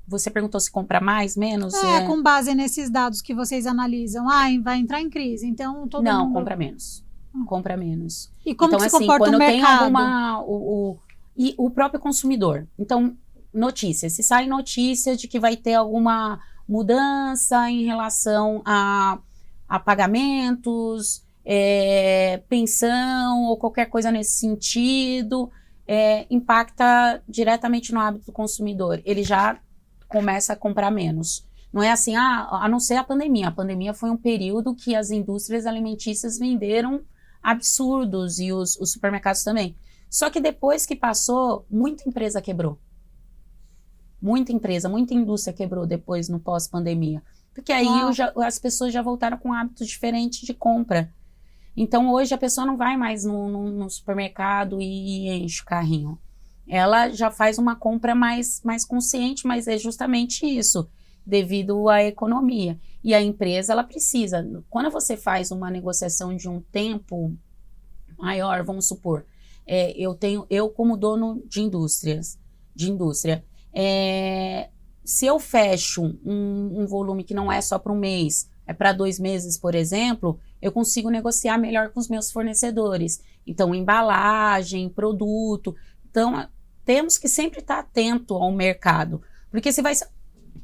Você perguntou se compra mais, menos? Com base nesses dados que vocês analisam. Vai entrar em crise, então todo mundo... compra menos. Compra menos. E como então, que se comporta o mercado? E o próprio consumidor. Então, notícias. Se sai notícia de que vai ter alguma mudança em relação a pagamentos... pensão ou qualquer coisa nesse sentido, impacta diretamente no hábito do consumidor. Ele já começa a comprar menos. Não é assim, a não ser a pandemia. A pandemia foi um período que as indústrias alimentícias venderam absurdos e os supermercados também. Só que depois que passou, muita empresa quebrou. Muita indústria quebrou depois no pós-pandemia. Porque aí as pessoas já voltaram com hábitos diferentes de compra. Então, hoje, a pessoa não vai mais no supermercado e enche o carrinho. Ela já faz uma compra mais consciente, mas é justamente isso, devido à economia. E a empresa, ela precisa. Quando você faz uma negociação de um tempo maior, vamos supor, eu como dono de indústria, se eu fecho um volume que não é só para um mês, é para 2 meses, por exemplo, eu consigo negociar melhor com os meus fornecedores. Então, embalagem, produto. Então, temos que sempre estar atento ao mercado. Porque se vai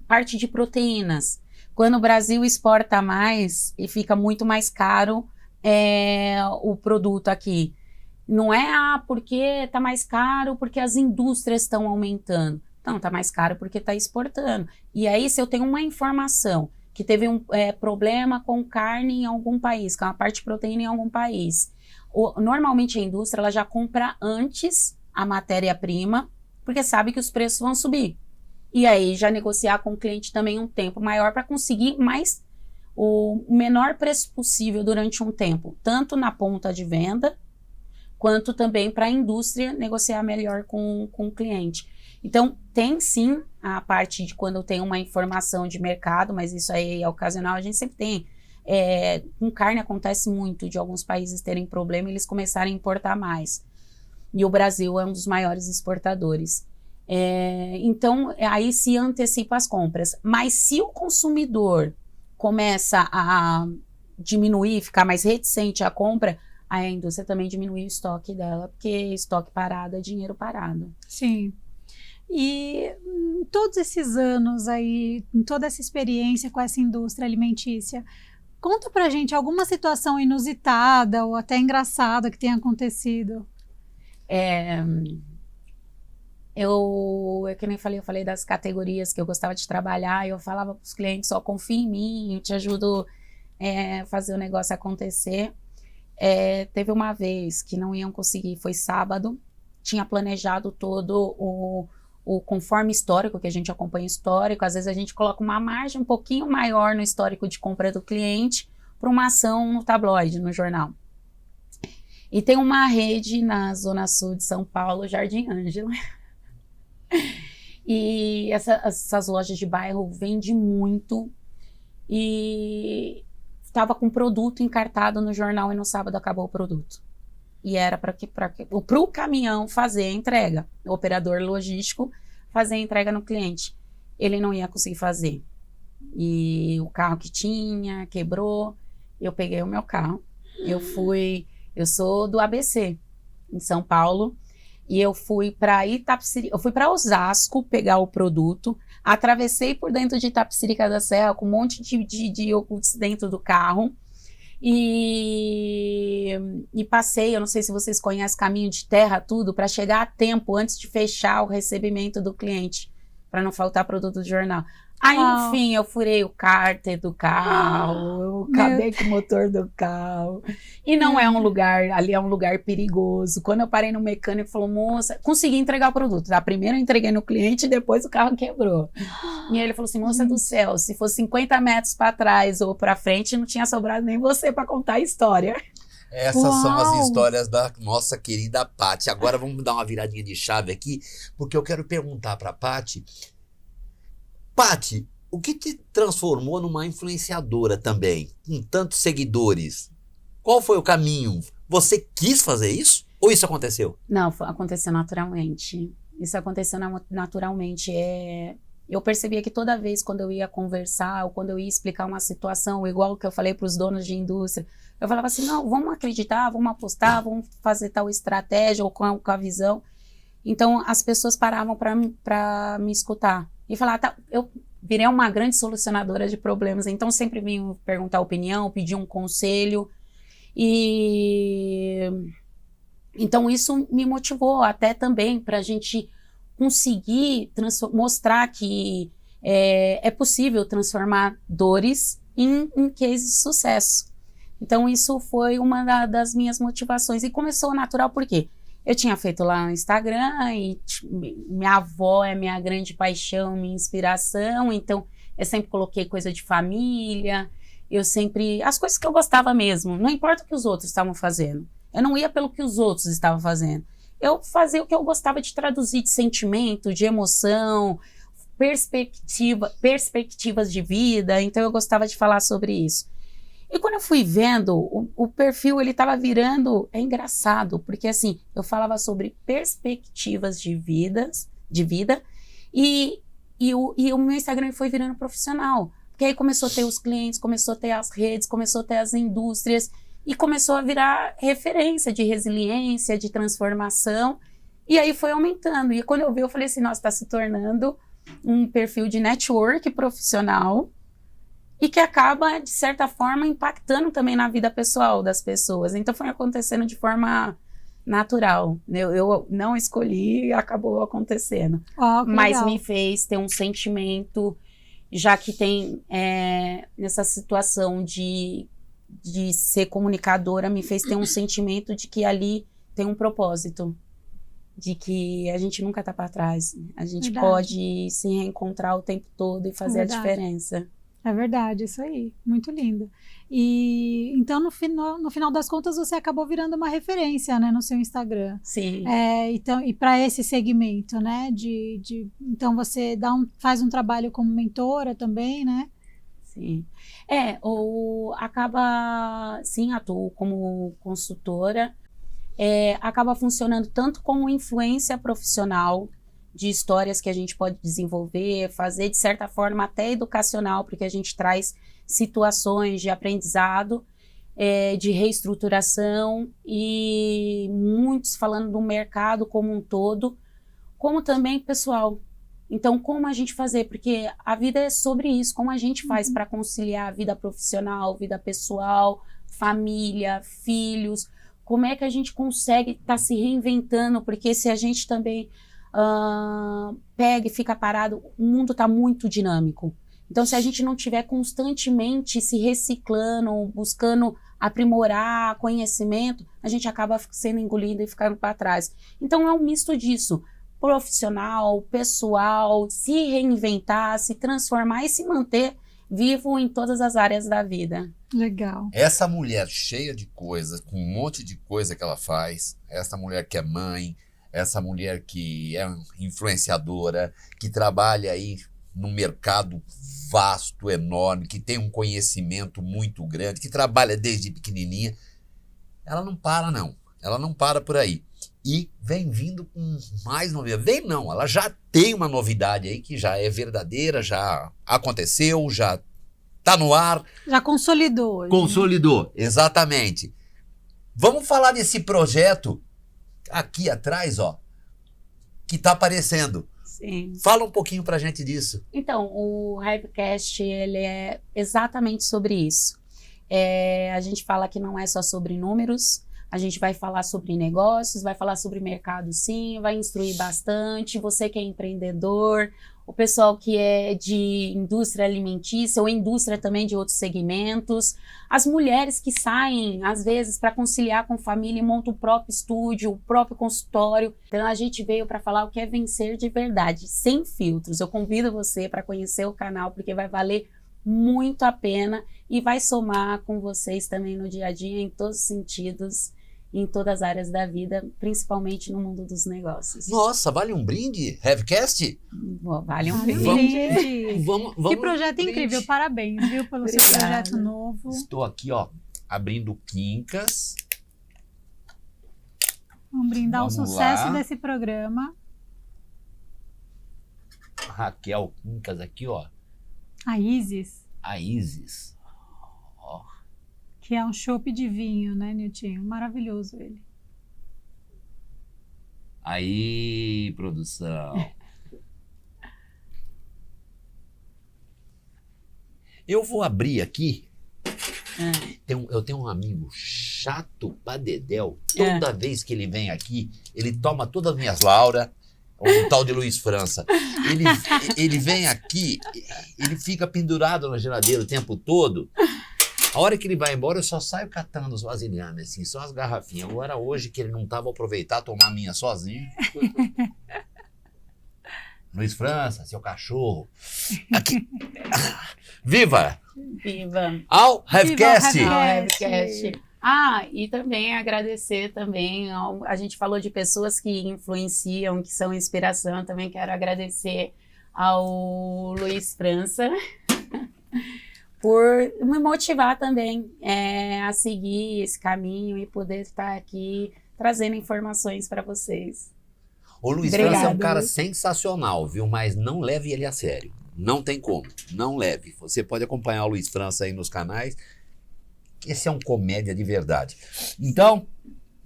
parte de proteínas, quando o Brasil exporta mais e fica muito mais caro o produto aqui, não é porque está mais caro porque as indústrias estão aumentando. Não, está mais caro porque está exportando. E aí, se eu tenho uma informação que teve um problema com carne em algum país, com a parte de proteína em algum país. Normalmente a indústria ela já compra antes a matéria-prima, porque sabe que os preços vão subir. E aí já negociar com o cliente também um tempo maior para conseguir o menor preço possível durante um tempo, tanto na ponta de venda, quanto também para a indústria negociar melhor com o cliente. Então, tem sim a parte de quando eu tenho uma informação de mercado, mas isso aí é ocasional, a gente sempre tem. Com carne acontece muito de alguns países terem problema e eles começarem a importar mais. E o Brasil é um dos maiores exportadores. Então, aí se antecipa as compras. Mas se o consumidor começa a diminuir, ficar mais reticente à compra, a indústria também diminui o estoque dela, porque estoque parado é dinheiro parado. Sim. E em todos esses anos aí, em toda essa experiência com essa indústria alimentícia, conta pra gente alguma situação inusitada ou até engraçada que tenha acontecido. que nem eu falei das categorias que eu gostava de trabalhar, eu falava para os clientes, só confia em mim, eu te ajudo a fazer o negócio acontecer. Teve uma vez que não iam conseguir, foi sábado, tinha planejado todo o conforme histórico, que a gente acompanha histórico, às vezes a gente coloca uma margem um pouquinho maior no histórico de compra do cliente para uma ação no tabloide, no jornal. E tem uma rede na Zona Sul de São Paulo, Jardim Ângela, e essas lojas de bairro vendem muito, e estava com produto encartado no jornal e no sábado acabou o produto. E era para o caminhão fazer a entrega, o operador logístico fazer a entrega no cliente. Ele não ia conseguir fazer. E o carro que tinha quebrou, eu peguei o meu carro, eu sou do ABC, em São Paulo, e eu fui para Itapecerica, eu fui para Osasco pegar o produto, atravessei por dentro de Itapecerica da Serra com um monte de iogurtes dentro do carro e passei, eu não sei se vocês conhecem caminho de terra, tudo, para chegar a tempo antes de fechar o recebimento do cliente, para não faltar produto do jornal. Aí, enfim, eu furei o cárter do carro, eu acabei com o motor do carro. E não é um lugar, ali é um lugar perigoso. Quando eu parei no mecânico, falou, moça, consegui entregar o produto. Tá? Primeiro eu entreguei no cliente, depois o carro quebrou. E aí ele falou assim, moça do céu, se fosse 50 metros para trás ou para frente, não tinha sobrado nem você para contar a história. Essas são as histórias da nossa querida Paty. Agora vamos dar uma viradinha de chave aqui, porque eu quero perguntar para a Paty. Paty, o que te transformou numa influenciadora também, com tantos seguidores? Qual foi o caminho? Você quis fazer isso? Ou isso aconteceu? Não, aconteceu naturalmente. Isso aconteceu naturalmente. Eu percebia que toda vez quando eu ia conversar, ou quando eu ia explicar uma situação, igual que eu falei para os donos de indústria, eu falava assim, não, vamos acreditar, vamos apostar, vamos fazer tal estratégia ou com a visão. Então, as pessoas paravam para me escutar. E falar, tá, eu virei uma grande solucionadora de problemas, então sempre vim perguntar opinião, pedir um conselho, e então isso me motivou até também para a gente conseguir mostrar que é possível transformar dores em cases de sucesso. Então isso foi uma das minhas motivações, e começou natural por quê? Eu tinha feito lá no Instagram e minha avó é minha grande paixão, minha inspiração, então eu sempre coloquei coisa de família, as coisas que eu gostava mesmo, não importa o que os outros estavam fazendo, eu não ia pelo que os outros estavam fazendo, eu fazia o que eu gostava de traduzir de sentimento, de emoção, perspectivas de vida, então eu gostava de falar sobre isso. E quando eu fui vendo, o perfil, ele estava virando, é engraçado, porque assim, eu falava sobre perspectivas de vida, e o meu Instagram foi virando profissional, porque aí começou a ter os clientes, começou a ter as redes, começou a ter as indústrias, e começou a virar referência de resiliência, de transformação, e aí foi aumentando. E quando eu vi, eu falei assim, nossa, está se tornando um perfil de network profissional, e que acaba, de certa forma, impactando também na vida pessoal das pessoas. Então, foi acontecendo de forma natural. Eu não escolhi e acabou acontecendo. Mas legal. Me fez ter um sentimento, já que tem nessa situação de ser comunicadora, me fez ter um sentimento de que ali tem um propósito. De que a gente nunca está para trás. A gente pode se reencontrar o tempo todo e fazer a diferença. É verdade, isso aí, muito lindo. E então no final das contas você acabou virando uma referência, né, no seu Instagram. Sim. Então, e para esse segmento, né, então você faz um trabalho como mentora também, né? Sim. Atuo como consultora, acaba funcionando tanto como influência profissional, de histórias que a gente pode desenvolver, fazer de certa forma até educacional, porque a gente traz situações de aprendizado, de reestruturação, e muitos falando do mercado como um todo, como também pessoal. Então, como a gente fazer? Porque a vida é sobre isso, como a gente faz para conciliar a vida profissional, vida pessoal, família, filhos, como é que a gente consegue estar se reinventando, porque se a gente também pega e fica parado. O mundo está muito dinâmico. Então, se a gente não estiver constantemente se reciclando, buscando aprimorar conhecimento, a gente acaba sendo engolido e ficando para trás. Então, é um misto disso. Profissional, pessoal, se reinventar, se transformar e se manter vivo em todas as áreas da vida. Legal. Essa mulher cheia de coisas, com um monte de coisa que ela faz, essa mulher que é mãe, essa mulher que é influenciadora, que trabalha aí num mercado vasto, enorme, que tem um conhecimento muito grande, que trabalha desde pequenininha, ela não para não, ela não para por aí. E vem vindo com mais novidade. Vem não, ela já tem uma novidade aí que já é verdadeira, já aconteceu, já tá no ar. Já consolidou hoje. Consolidou, exatamente. Vamos falar desse projeto aqui atrás, ó, que tá aparecendo. Sim. Fala um pouquinho pra gente disso. Então, o Hivecast, ele é exatamente sobre isso. A gente fala que não é só sobre números, a gente vai falar sobre negócios, vai falar sobre mercado sim, vai instruir bastante, você que é empreendedor, o pessoal que é de indústria alimentícia ou indústria também de outros segmentos, as mulheres que saem, às vezes, para conciliar com família e montam o próprio estúdio, o próprio consultório. Então, a gente veio para falar o que é vencer de verdade, sem filtros. Eu convido você para conhecer o canal, porque vai valer muito a pena e vai somar com vocês também no dia a dia, em todos os sentidos, em todas as áreas da vida, principalmente no mundo dos negócios. Nossa, vale um brinde? Hivecast? Vale um Vale brinde. um brinde. Vamos, Que projeto brinde. incrível, parabéns, viu, pelo seu Obrigada. projeto novo. Estou aqui, ó, abrindo quincas. Vamos brindar Vamos o sucesso lá. desse programa. Raquel Quincas aqui, ó. A Isis, A Isis. Ó. que é um chopp de vinho, né, Niltinho? Maravilhoso ele. Aí, produção. Eu vou abrir aqui. Eu tenho um amigo chato pra dedéu. Toda vez que ele vem aqui, ele toma todas as minhas Laura, o tal de Luiz França. Ele vem aqui, ele fica pendurado na geladeira o tempo todo. A hora que ele vai embora, eu só saio catando os vasilhames, assim, só as garrafinhas. Agora, hoje, que ele não tá, vou aproveitar e tomar a minha sozinho. Luiz França, seu cachorro. Aqui. Viva! Viva! Ao Hivecast! Viva o Ao Hivecast. Hivecast. E também agradecer também, a gente falou de pessoas que influenciam, que são inspiração, também quero agradecer ao Luiz França por me motivar também a seguir esse caminho e poder estar aqui trazendo informações para vocês. O Luiz Obrigado, França é um cara Luiz. sensacional, viu? Mas não leve ele a sério. Não tem como. Não leve. Você pode acompanhar o Luiz França aí nos canais. Esse é um comédia de verdade. Então,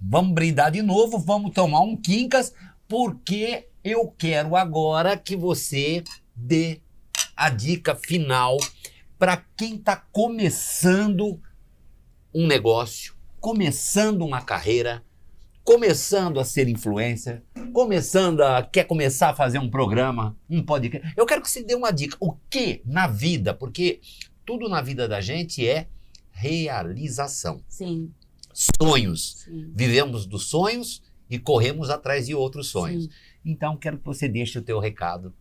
vamos brindar de novo. Vamos tomar um quincas, porque eu quero agora que você dê a dica final para quem está começando um negócio, começando uma carreira, começando a ser influencer, quer começar a fazer um programa, um podcast. Eu quero que você dê uma dica. O que na vida? Porque tudo na vida da gente é realização. Sim, Sonhos. sim. Vivemos dos sonhos e corremos atrás de outros sonhos. Sim. Então, quero que você deixe o teu recado.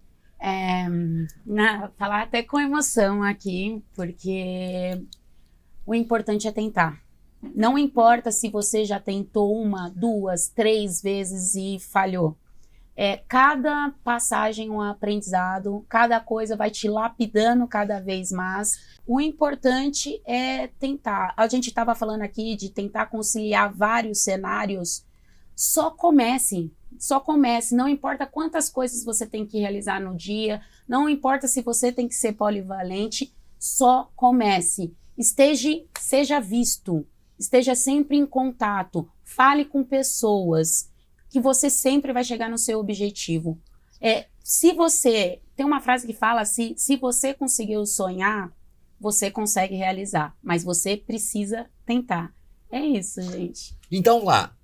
Falar até com emoção aqui, porque o importante é tentar. Não importa se você já tentou 1, 2, 3 vezes e falhou. Cada passagem é um aprendizado, cada coisa vai te lapidando cada vez mais. O importante é tentar. A gente estava falando aqui de tentar conciliar vários cenários. Só comece. Não importa quantas coisas você tem que realizar no dia, não importa se você tem que ser polivalente, só comece. Seja visto. Esteja sempre em contato, fale com pessoas, que você sempre vai chegar no seu objetivo. Se você, tem uma frase que fala assim, se você conseguiu sonhar, você consegue realizar, mas você precisa tentar. É isso, gente. Então lá,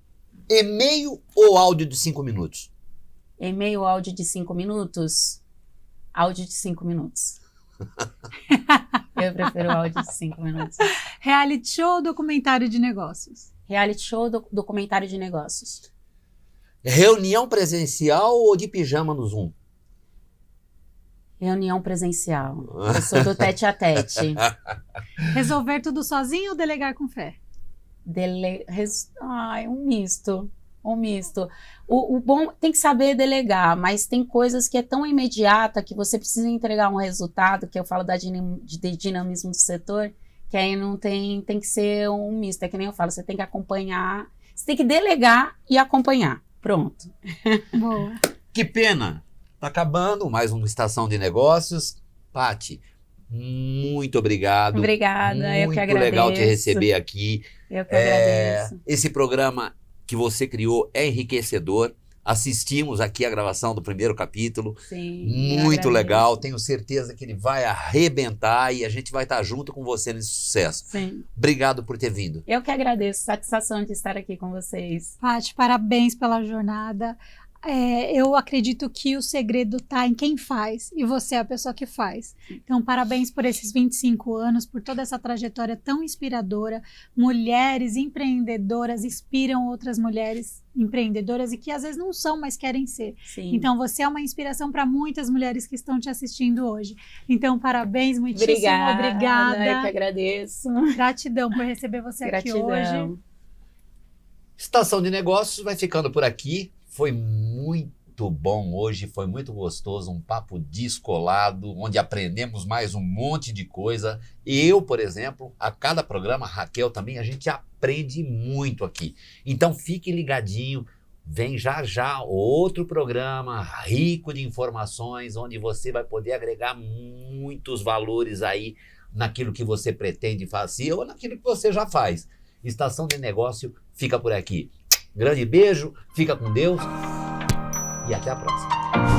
e-mail ou áudio de 5 minutos? E-mail, áudio de 5 minutos? Áudio de 5 minutos. Eu prefiro áudio de 5 minutos. Reality show ou documentário de negócios? Reality show, documentário de negócios. Reunião presencial ou de pijama no Zoom? Reunião presencial. Eu sou do tete a tete. Resolver tudo sozinho ou delegar com fé? Um misto. Um misto. O bom tem que saber delegar, mas tem coisas que é tão imediata que você precisa entregar um resultado, que eu falo de dinamismo do setor, que aí não tem que ser um misto. É que nem eu falo, você tem que acompanhar, você tem que delegar e acompanhar. Pronto. Boa. Que pena. Tá acabando mais uma Estação de Negócios. Paty, muito obrigado. Obrigada, eu que agradeço. Muito legal te receber aqui. Eu que agradeço. Esse programa que você criou é enriquecedor. Assistimos aqui a gravação do primeiro capítulo. Sim, muito legal. Tenho certeza que ele vai arrebentar e a gente vai estar junto com você nesse sucesso. Sim. Obrigado por ter vindo. Eu que agradeço. Satisfação de estar aqui com vocês. Paty, parabéns pela jornada. Eu acredito que o segredo está em quem faz, e você é a pessoa que faz. Então, parabéns por esses 25 anos, por toda essa trajetória tão inspiradora. Mulheres empreendedoras inspiram outras mulheres empreendedoras e que às vezes não são, mas querem ser. Sim. Então, você é uma inspiração para muitas mulheres que estão te assistindo hoje. Então, parabéns, muitíssimo obrigada. Eu que agradeço. Gratidão por receber você aqui hoje. Estação de Negócios vai ficando por aqui. Foi muito bom hoje, foi muito gostoso, um papo descolado, onde aprendemos mais um monte de coisa. Eu, por exemplo, a cada programa, a Raquel também, a gente aprende muito aqui. Então fique ligadinho, vem já já outro programa rico de informações, onde você vai poder agregar muitos valores aí naquilo que você pretende fazer ou naquilo que você já faz. Estação de Negócio fica por aqui. Grande beijo, fica com Deus e até a próxima.